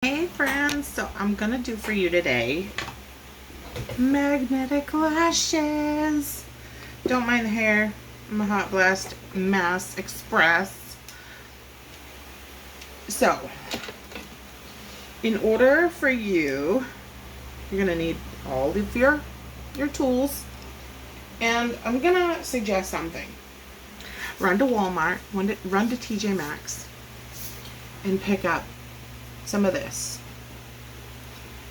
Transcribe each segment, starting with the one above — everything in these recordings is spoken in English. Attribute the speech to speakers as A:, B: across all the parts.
A: Hey friends, so I'm gonna do for you today magnetic lashes. Don't mind the hair. I'm a Hot Blast Mass Express. So, in order for you're gonna need all of your tools, and I'm gonna suggest something. Run to Walmart, run to TJ Maxx, and pick up some of this.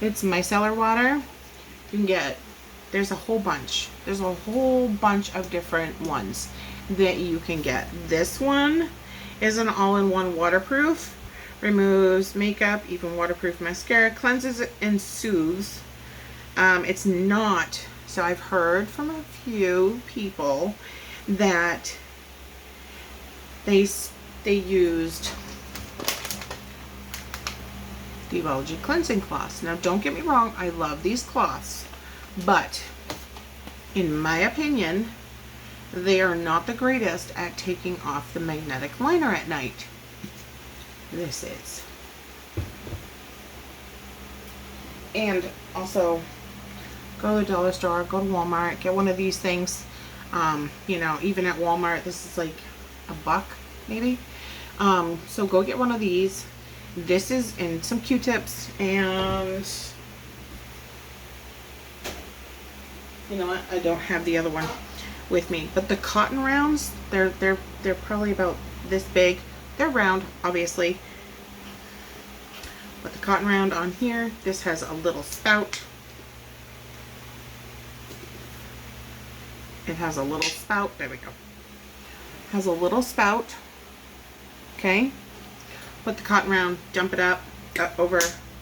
A: It's micellar water. You can get, there's a whole bunch of different ones that you can get. This one is an all-in-one waterproof, removes makeup, even waterproof mascara, cleanses and soothes. It's not, so I've heard from a few people that they used Devology cleansing cloths. Now don't get me wrong, I love these cloths, but in my opinion, they are not the greatest at taking off the magnetic liner at night. This is. And also, go to the dollar store, go to Walmart, get one of these things. Even at Walmart, this is like $1 maybe. So go get one of these. This is in some Q-tips, and you know what? I don't have the other one with me, but the cotton rounds, they're probably about this big. They're round, obviously, but the cotton round on here, this has a little spout. It has a little spout. There we go. Has a little spout. Okay. Put the cotton round, dump it up, over,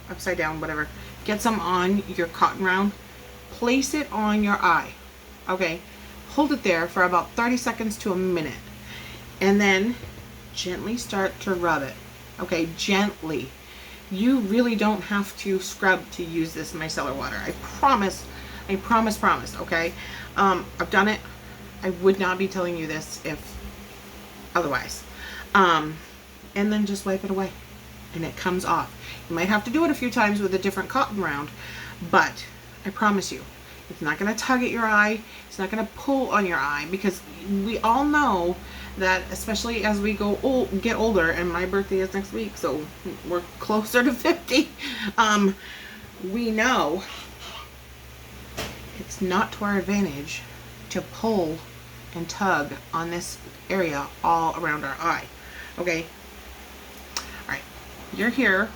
A: upside down, whatever. Get some on your cotton round. Place it on your eye. Okay. Hold it there for about 30 seconds to a minute. And then gently start to rub it. Okay, gently. You really don't have to scrub to use this micellar water. I promise, okay? I've done it. I would not be telling you this if otherwise. And then just wipe it away and it comes off. You might have to do it a few times with a different cotton round, but I promise you, it's not going to tug at your eye. It's not going to pull on your eye, because we all know that, especially as we get older, and my birthday is next week, so we're closer to 50. We know it's not to our advantage to pull and tug on this area all around our eye. Okay. Alright, you're here.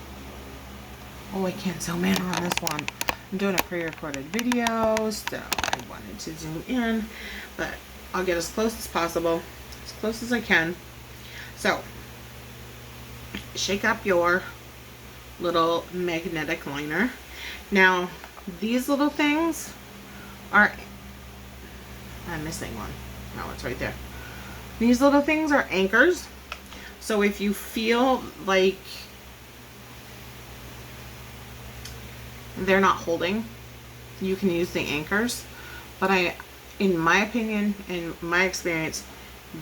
A: Oh, I can't zoom in on this one. I'm doing a pre-recorded video, so I wanted to zoom in, but I'll get as close as possible, as close as I can. So, shake up your little magnetic liner. Now, these little things are, I'm missing one. No, it's right there. These little things are anchors. So if you feel like they're not holding, you can use the anchors. But in my opinion, in my experience,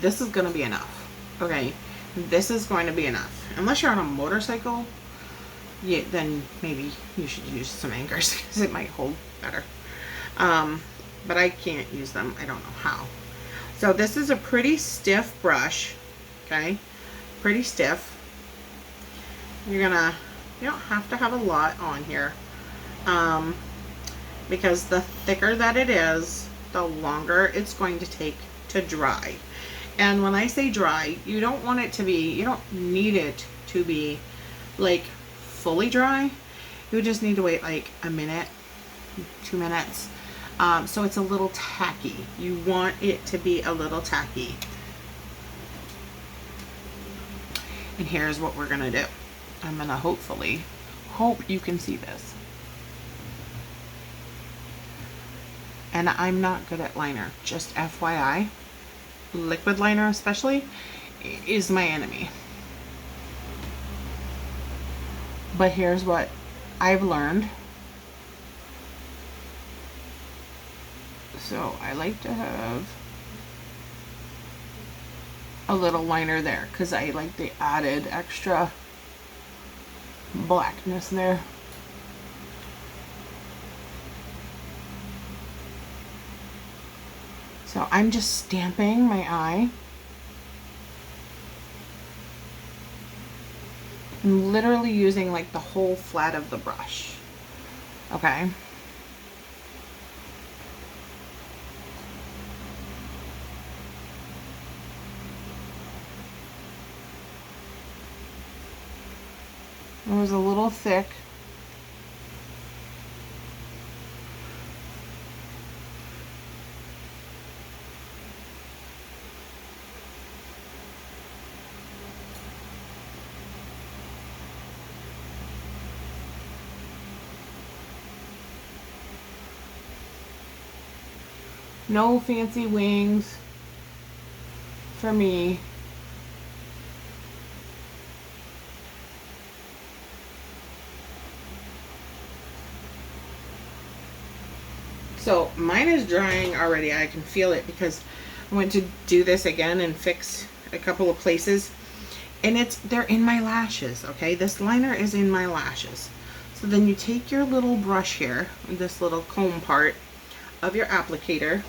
A: this is going to be enough. Okay, this is going to be enough. Unless you're on a motorcycle, yeah, then maybe you should use some anchors because it might hold better. But I can't use them. I don't know how. So this is a pretty stiff brush. Okay. Pretty stiff. You don't have to have a lot on here, because the thicker that it is, the longer it's going to take to dry. And when I say dry, you don't want it to be, you don't need it to be like fully dry. You just need to wait like a minute, 2 minutes. So it's a little tacky. You want it to be a little tacky. And here's what we're going to do. I'm going to hope you can see this. And I'm not good at liner, just FYI. Liquid liner especially is my enemy. But here's what I've learned. So I like to have a little liner there because I like the added extra blackness there. So I'm just stamping my eye. I'm literally using like the whole flat of the brush. Okay. It was a little thick. No fancy wings for me. So mine is drying already. I can feel it because I went to do this again and fix a couple of places, and they're in my lashes. Okay, this liner is in my lashes. So then you take your little brush here, this little comb part of your applicator,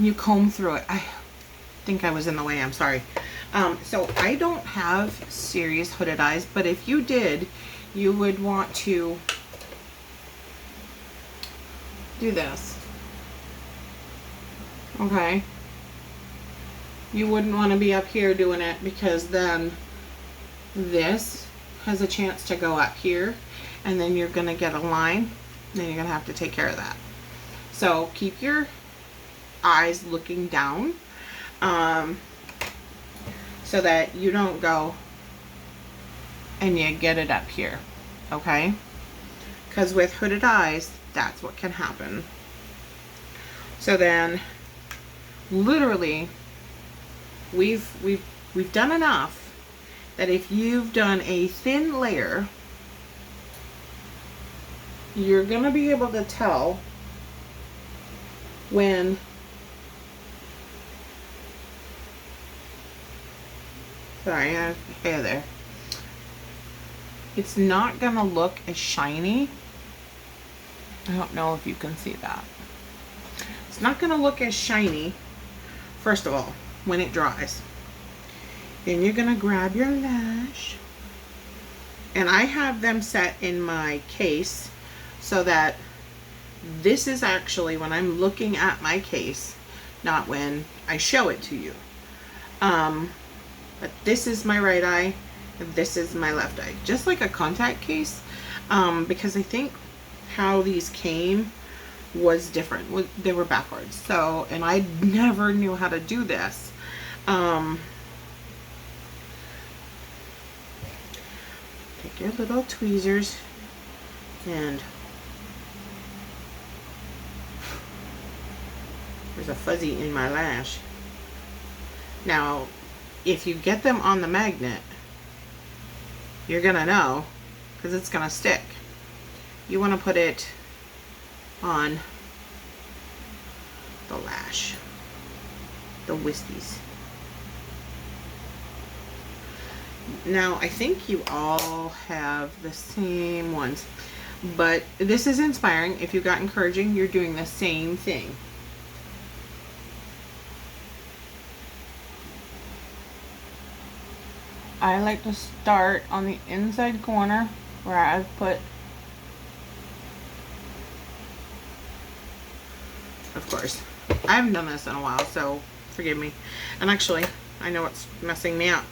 A: you comb through it. I think I was in the way, I'm sorry. So I don't have serious hooded eyes, but if you did, you would want to do this. Okay? You wouldn't want to be up here doing it, because then this has a chance to go up here, and then you're going to get a line. Then you're going to have to take care of that. So keep your eyes looking down, so that you don't go and you get it up here, okay? Because with hooded eyes, that's what can happen. So then, literally, we've done enough that if you've done a thin layer, you're gonna be able to tell when sorry, I have hair there. It's not gonna look as shiny. I don't know if you can see that. It's not gonna look as shiny, first of all, when it dries. Then you're gonna grab your lash, and I have them set in my case so that this is actually when I'm looking at my case, not when I show it to you. But this is my right eye, and this is my left eye, just like a contact case, because I think how these came was different. They were backwards. So, and I never knew how to do this. Take your little tweezers and there's a fuzzy in my lash. Now, if you get them on the magnet, you're gonna know, because it's gonna stick. You want to put it on the lash, the wispies. Now, I think you all have the same ones, but this is inspiring. If you got encouraging, you're doing the same thing. I like to start on the inside corner where I've put, of course, I haven't done this in a while, so forgive me. And actually, I know it's messing me up.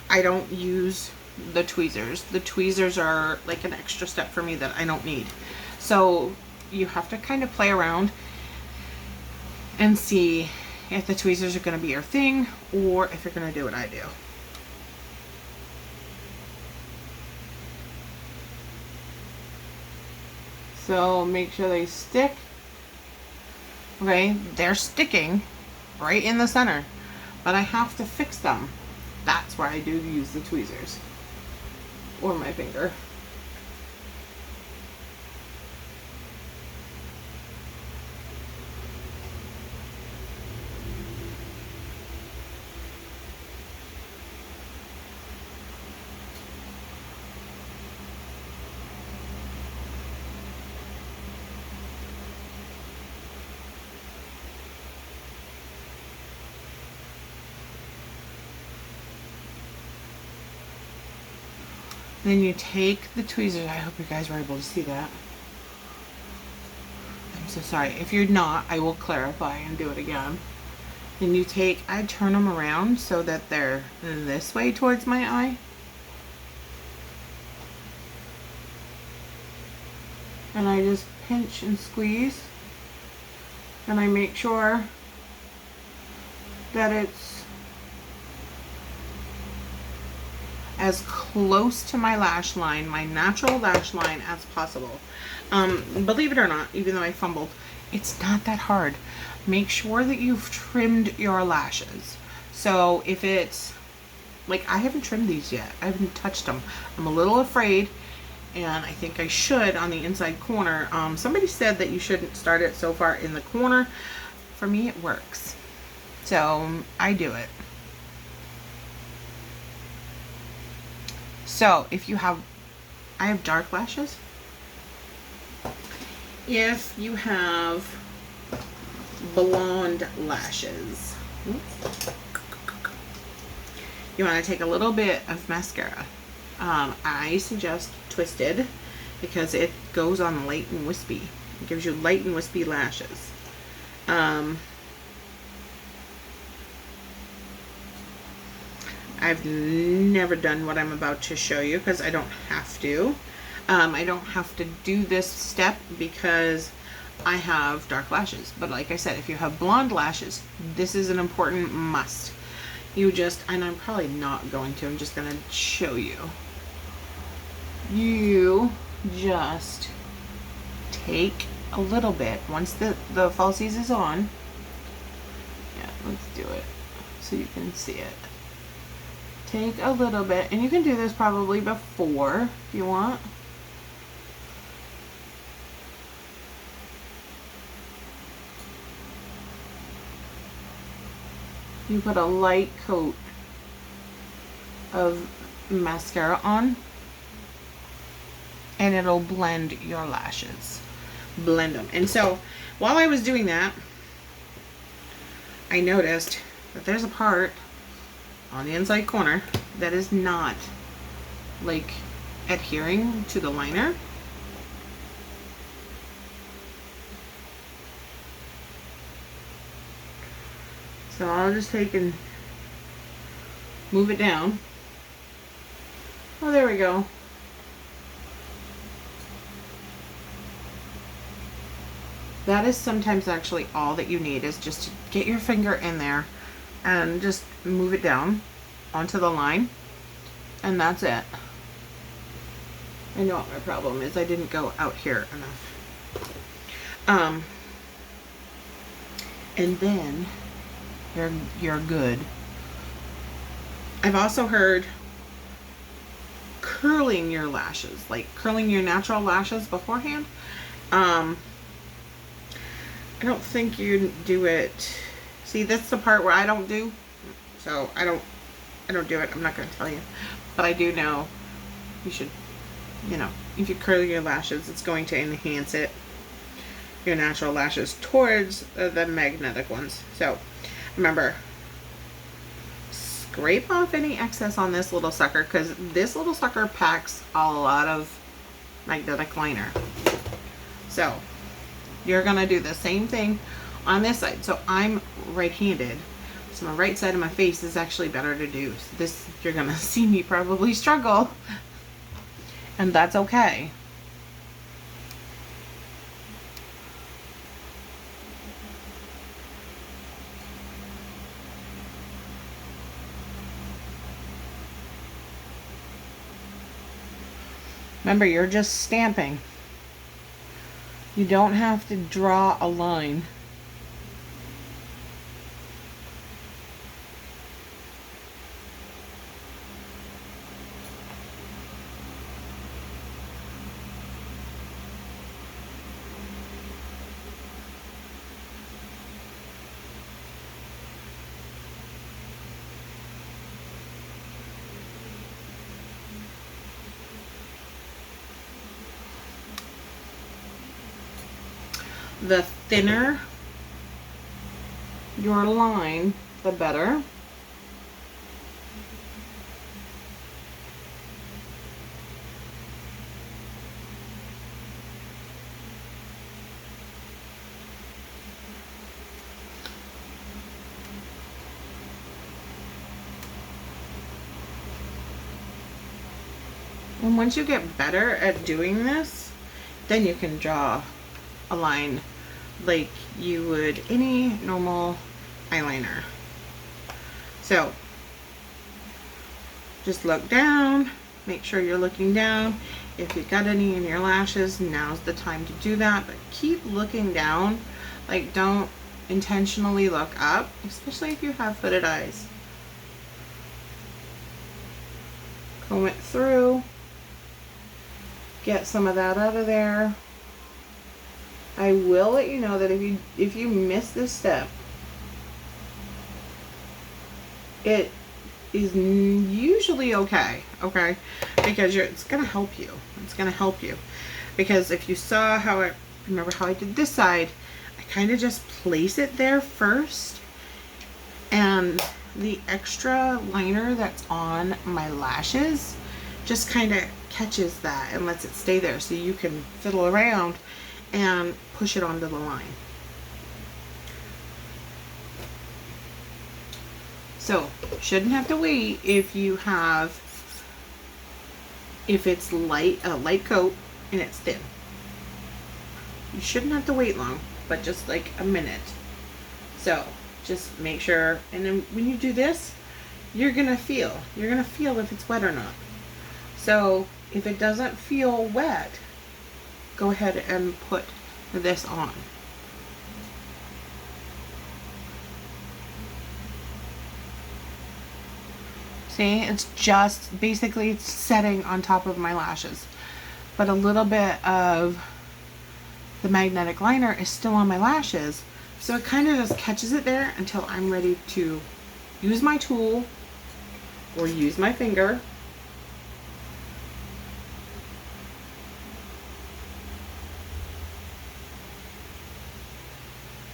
A: I don't use the tweezers. The tweezers are like an extra step for me that I don't need. So you have to kind of play around and see if the tweezers are going to be your thing or if you're going to do what I do. So make sure they stick. Okay, they're sticking right in the center, but I have to fix them. That's why I do use the tweezers or my finger. Then you take the tweezers. I hope you guys were able to see that. I'm so sorry. If you're not, I will clarify and do it again. Then you take, I turn them around so that they're this way towards my eye. And I just pinch and squeeze. And I make sure that it's as close to my lash line, my natural lash line, as possible. Believe it or not, even though I fumbled, it's not that hard. Make sure that you've trimmed your lashes. So if it's, like, I haven't trimmed these yet. I haven't touched them. I'm a little afraid, and I think I should on the inside corner. Somebody said that you shouldn't start it so far in the corner. For me, it works. So I do it. So if you have, I have dark lashes. If you have blonde lashes, you want to take a little bit of mascara. I suggest Twisted because it goes on light and wispy. It gives you light and wispy lashes. I've never done what I'm about to show you because I don't have to. I don't have to do this step because I have dark lashes. But like I said, if you have blonde lashes, this is an important must. You just, and I'm probably not going to, I'm just going to show you. You just take a little bit, once the falsies is on. Yeah, let's do it so you can see it. Take a little bit, and you can do this probably before if you want. You put a light coat of mascara on, and it'll blend your lashes. Blend them. And so while I was doing that, I noticed that there's a part on the inside corner that is not like adhering to the liner. So I'll just take and move it down. Oh, there we go. That is sometimes actually all that you need, is just to get your finger in there and just move it down onto the line, and that's it. I know what my problem is. I didn't go out here enough. And then you're good. I've also heard curling your lashes, like curling your natural lashes beforehand. I don't think you do it. See, that's the part where I don't do. So I don't do it. I'm not going to tell you. But I do know you should, you know, if you curl your lashes, it's going to enhance it, your natural lashes, towards the magnetic ones. So remember, scrape off any excess on this little sucker, because this little sucker packs a lot of magnetic liner. So you're going to do the same thing on this side. So I'm right-handed, so my right side of my face is actually better to do. So this, you're going to see me probably struggle, and that's okay. Remember, you're just stamping. You don't have to draw a line. The thinner your line, the better. And once you get better at doing this, then you can draw a line like you would any normal eyeliner. So just look down, make sure you're looking down. If you've got any in your lashes, now's the time to do that, but keep looking down. Like, don't intentionally look up, especially if you have hooded eyes. Comb it through, get some of that out of there. I will let you know that if you miss this step, it is usually okay, because it's gonna help you. It's gonna help you because if you saw how remember how I did this side, I kind of just place it there first, and the extra liner that's on my lashes just kind of catches that and lets it stay there, so you can fiddle around and push it onto the line. So shouldn't have to wait if it's light, a light coat and it's thin. You shouldn't have to wait long, but just like a minute. So just make sure, and then when you do this, you're gonna feel if it's wet or not. So if it doesn't feel wet, go ahead and put this on. See, it's just basically setting on top of my lashes, but a little bit of the magnetic liner is still on my lashes, so it kind of just catches it there until I'm ready to use my tool or use my finger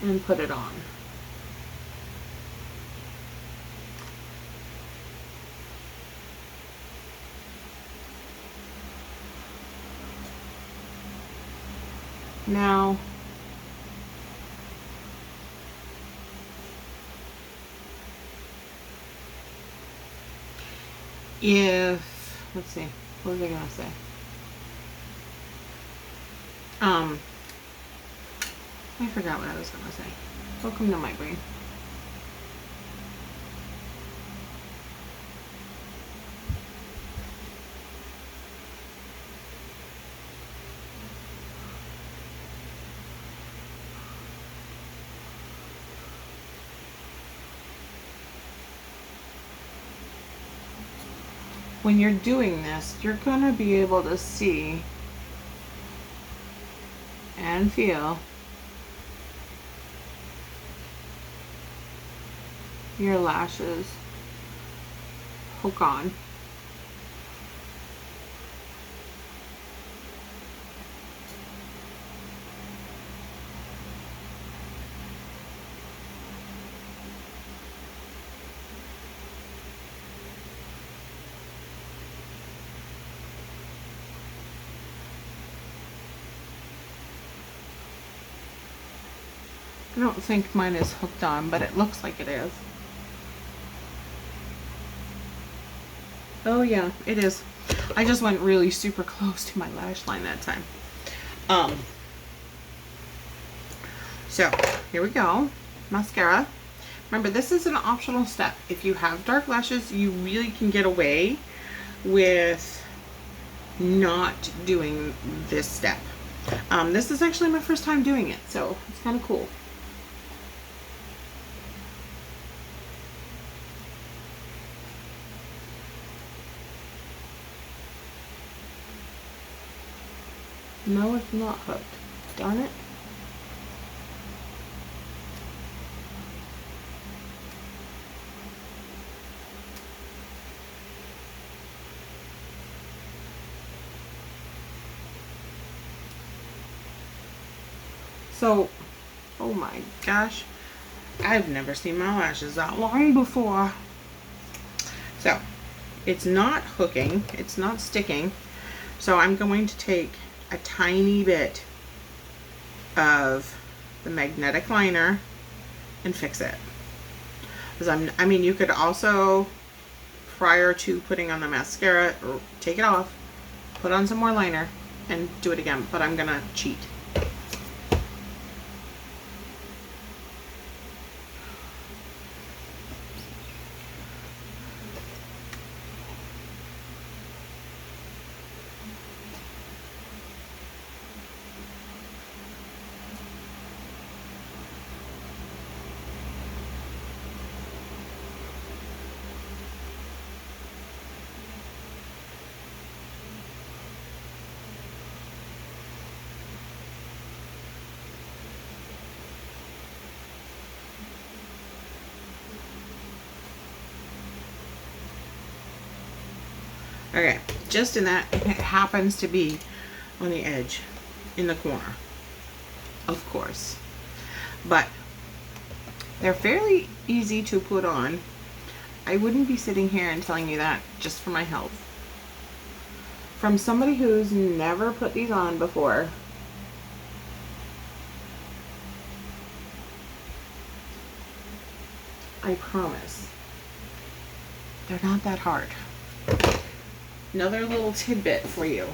A: and put it on. Now, let's see, what was I gonna say? I forgot what I was gonna say. Welcome to my brain. When you're doing this, you're gonna be able to see and feel your lashes hook on. I don't think mine is hooked on, but it looks like it is. Oh yeah, it is. I just went really super close to my lash line that time. So here we go. Mascara. Remember, this is an optional step. If you have dark lashes, you really can get away with not doing this step. This is actually my first time doing it, so it's kind of cool. No, it's not hooked. Darn it. So, oh my gosh, I've never seen my lashes that long before. So, it's not hooking, it's not sticking. So I'm going to take a tiny bit of the magnetic liner and fix it. Because I mean, you could also, prior to putting on the mascara, take it off, put on some more liner, and do it again. But I'm gonna cheat. Okay, just in that, it happens to be on the edge, in the corner, of course. But they're fairly easy to put on. I wouldn't be sitting here and telling you that just for my health. From somebody who's never put these on before, I promise, they're not that hard. Another little tidbit for you.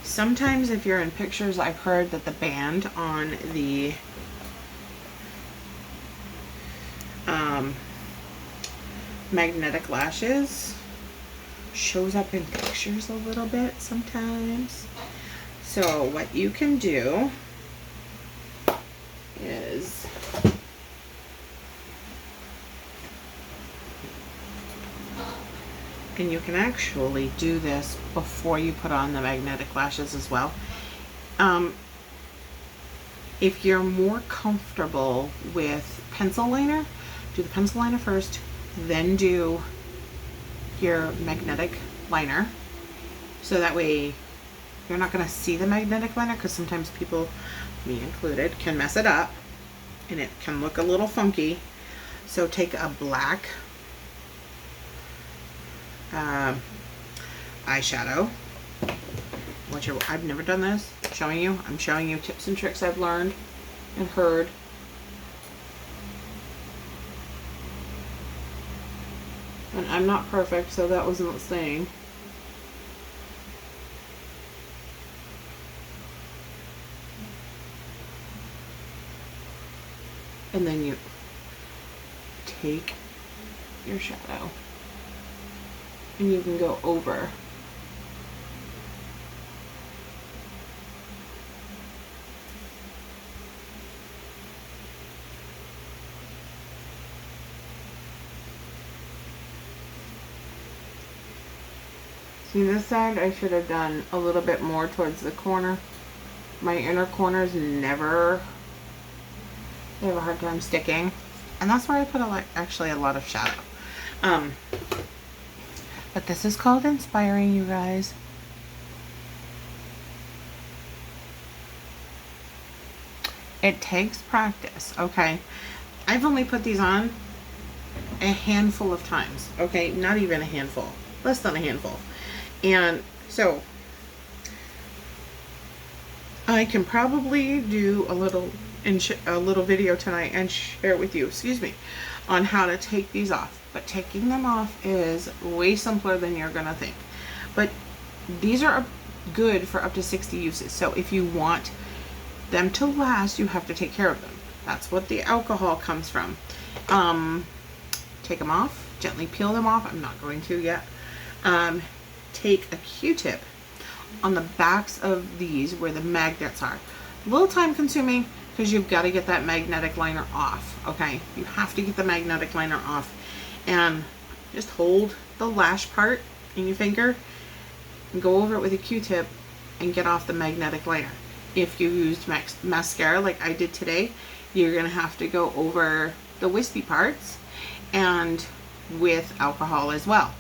A: Sometimes if you're in pictures, I've heard that the band on the magnetic lashes shows up in pictures a little bit sometimes. So what you can do is and you can actually do this before you put on the magnetic lashes as well. If you're more comfortable with pencil liner, do the pencil liner first, then do your magnetic liner. So that way you're not going to see the magnetic liner, because sometimes people, me included, can mess it up and it can look a little funky. So take a black eyeshadow. I've never done this. I'm showing you tips and tricks I've learned and heard. And I'm not perfect, so that wasn't saying. And then you take your shadow and you can go over. See, this side I should have done a little bit more towards the corner. My inner corners they have a hard time sticking. And that's where I put actually a lot of shadow. But this is called inspiring, you guys. It takes practice, okay? I've only put these on a handful of times, okay? Not even a handful, less than a handful. And so I can probably do a little video tonight and share it with you, excuse me, on how to take these off. But taking them off is way simpler than you're gonna think. But these are good for up to 60 uses. So if you want them to last, you have to take care of them. That's what the alcohol comes from. Take them off, gently peel them off. I'm not going to yet. Take a Q-tip on the backs of these where the magnets are. A little time consuming because you've got to get that magnetic liner off. Okay, you have to get the magnetic liner off, and just hold the lash part in your finger and go over it with a Q-tip and get off the magnetic liner. If you used mascara like I did today, you're gonna have to go over the wispy parts and with alcohol as well.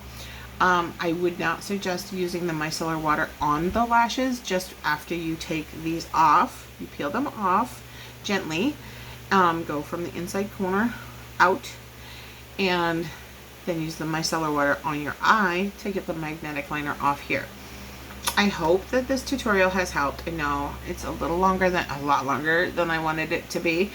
A: I would not suggest using the micellar water on the lashes. Just after you take these off, you peel them off gently, go from the inside corner out, and then use the micellar water on your eye to get the magnetic liner off here. I hope that this tutorial has helped. I know it's a lot longer than I wanted it to be.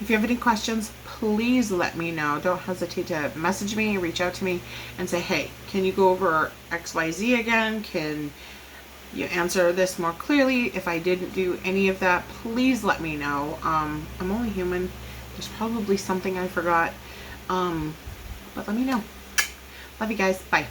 A: If you have any questions, please let me know. Don't hesitate to message me, reach out to me and say, hey, can you go over XYZ again? Can you answer this more clearly? If I didn't do any of that, please let me know. I'm only human. There's probably something I forgot. But let me know. Love you guys. Bye.